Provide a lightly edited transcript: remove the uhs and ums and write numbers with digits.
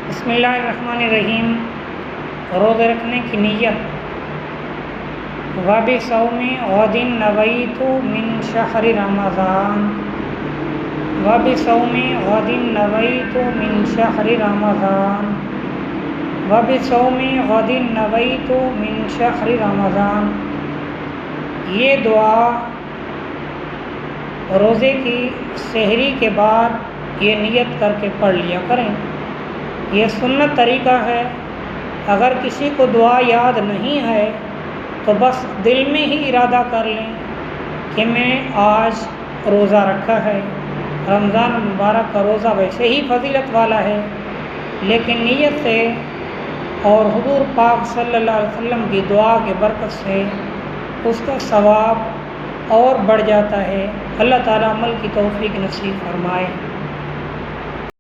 بسم اللہ الرحمن الرحیم۔ روزے رکھنے کی نیت۔ وَبِصَوْمِ غَدٍ نَوَيْتُ مِنْ شَهْرِ رَمَضَانَ وَبِصَوْمِ غَدٍ نَوَيْتُ مِنْ شَهْرِ رَمَضَانَ وَبِصَوْمِ غَدٍ نَوَيْتُ مِنْ شَهْرِ رَمَضَانَ۔ یہ دعا روزے کی سحری کے بعد یہ نیت کر کے پڑھ لیا کریں۔ یہ سنت طریقہ ہے۔ اگر کسی کو دعا یاد نہیں ہے تو بس دل میں ہی ارادہ کر لیں کہ میں آج روزہ رکھا ہے۔ رمضان المبارک کا روزہ ویسے ہی فضیلت والا ہے، لیکن نیت سے اور حضور پاک صلی اللہ علیہ وسلم کی دعا کے برکت سے اس کا ثواب اور بڑھ جاتا ہے۔ اللہ تعالیٰ عمل کی توفیق نصیب فرمائے۔